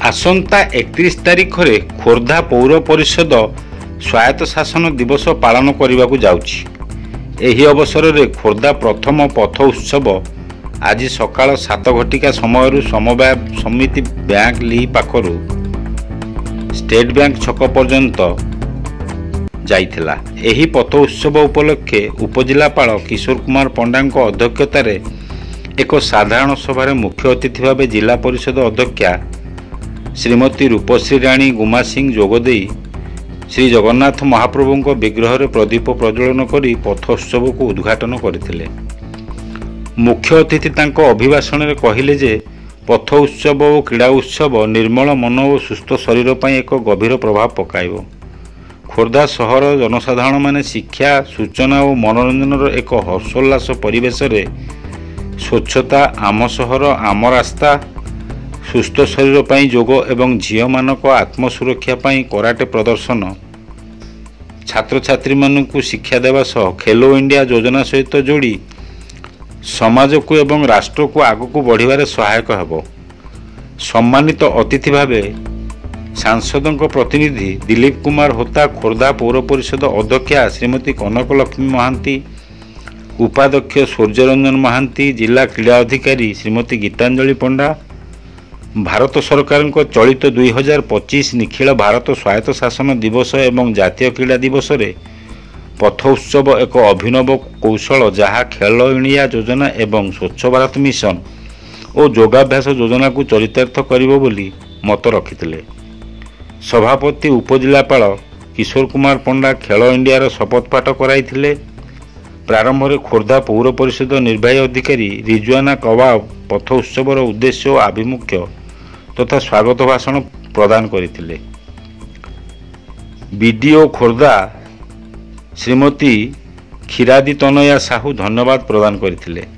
आसंता 31 तारिख रे खोर्धा पौर परिषद स्वायत्त शासन दिवस पालन करने को जाउछि। एही अवसर में खोर्धा प्रथम पथ उत्सव आज सकाल 7 घटिका समय समवाय समिति बैंक ली पाखरु स्टेट बैंक छक पर्यंत जाइथिला। एही पथ उत्सव उपलक्षे उपजिलापाल किशोर कुमार पंडा अध्यक्षतार एक साधारण सभार मुख्य अतिथि भाव जिला परिषद अध्यक्षा श्रीमती रूपश्री राणी गुमा सिंह जोगदे श्री जगन्नाथ महाप्रभु विग्रह रे प्रदीप प्रज्वलन करी पथोत्सव को उद्घाटन करथिले। मुख्य अतिथि तांको अभिभाषण रे कहिले जे पथ उत्सव और क्रीड़ा उत्सव निर्मल मन और सुस्थ शरीर पर एक गभीर प्रभाव पकाइबो। खोर्धा सहर जनसाधारण माने शिक्षा सूचना और मनोरंजन एक हर्षोल्लास परिवेश रे स्वच्छता आम सहर आम रास्ता सुस्थ शरीर पर योग एवं झील मानक आत्मसुरक्षा कराटे प्रदर्शन छात्र छात्री मानू शिक्षा देवा सह खेलो इंडिया योजना सहित जोड़ी समाज को एवं राष्ट्र को आग को बढ़िबारे सहायक हेबो। सम्मानित अतिथि भावे सांसद प्रतिनिधि दिलीप कुमार होता खोर्धा पौर परिषद अध्यक्षा श्रीमती कनकलक्ष्मी महांती उपाध्यक्ष सूर्यरंजन महांती जिला क्रीड़ा अधिकारी श्रीमती गीतांजलि पंडा भारत सरकार चलित 2025 निखिल भारत स्वायत्त शासन दिवस एवं जातीय क्रीड़ा दिवस रे पथ उत्सव एक अभिनव कौशल जहाँ खेलो इंडिया योजना एवं स्वच्छ भारत मिशन और योगाभ्यास योजना को चरितार्थ करिबो बोली मत रखिथिले। सभापति उपजिलापाल किशोर कुमार पंडा खेलो इंडिया शपथ पाठ कराइथिले। प्रारंभ में खोर्धा पौर परिषद निर्वाही अधिकारी रिजवाना कबाब पथ उत्सवर उद्देश्य और आभिमुख्य तथा स्वागत भाषण प्रदान करथिले। बीडीओ खोर्धा श्रीमती क्षीरादी तनया साहू धन्यवाद प्रदान करथिले।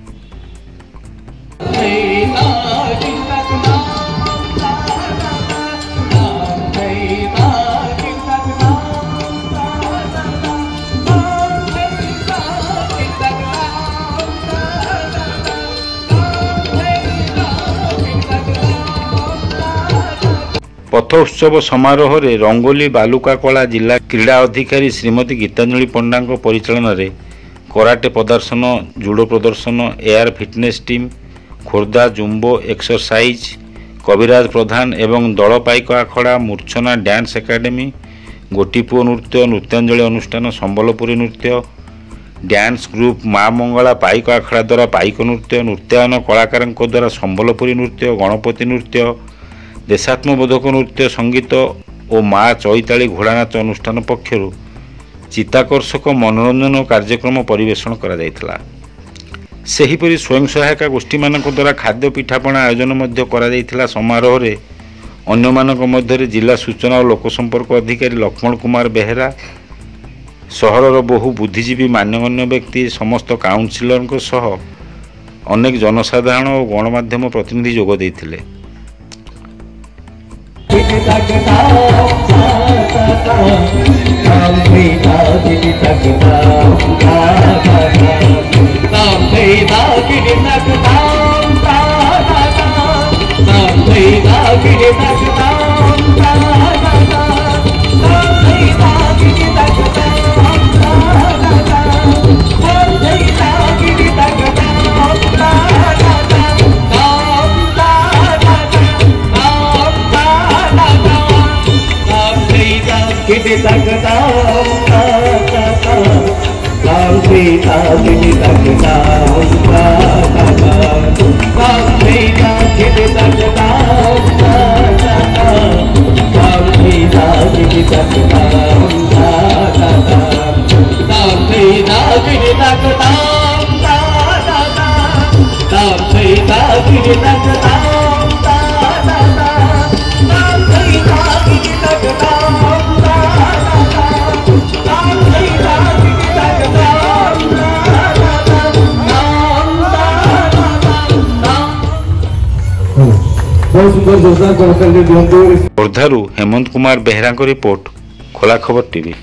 पथ उत्सव समारोह रे रंगोली बालुका कला जिला क्रीड़ा अधिकारी श्रीमती गीतांजलि पंडा परिचालन रे कराटे प्रदर्शन जुडो प्रदर्शन air fitness team Khordha Zumba exercise Kabiraj Pradhan एवं दल पाइक आखड़ा मूर्छना डांस एकाडेमी गोटीपुओ नृत्य नृत्यांजलि अनुष्ठान संबलपुरी नृत्य डांस ग्रुप माँ मंगला पाइक आखड़ा द्वारा पाइक नृत्य नृत्यायन कलाकार द्वारा संबलपुरी नृत्य गणपति नृत्य देशात्मबोधक नृत्य संगीत और माँ चैताली घोड़ानाच अनुष्ठान पक्षर चित्ताकर्षक मनोरंजन कार्यक्रम परिवेषण करा जायथिला। सेहीपरि स्वयं सहायक गोष्ठी मानक द्वारा खाद्य पिठापणा आयोजन मध्य करा जायथिला। समारोह रे अन्य मानक मध्य जिला सूचना और लोकसंपर्क अधिकारी लक्ष्मण कुमार बेहेरा सहरर बहु बुद्धिजीवी मान्यगण्य व्यक्ति समस्त काउंसिलर सह अनेक जनसाधारण और गणमाध्यम प्रतिनिधि जोग देइथिले। खोर्धारू हेमंत कुमार बेहरा रिपोर्ट खोला खबर टीवी।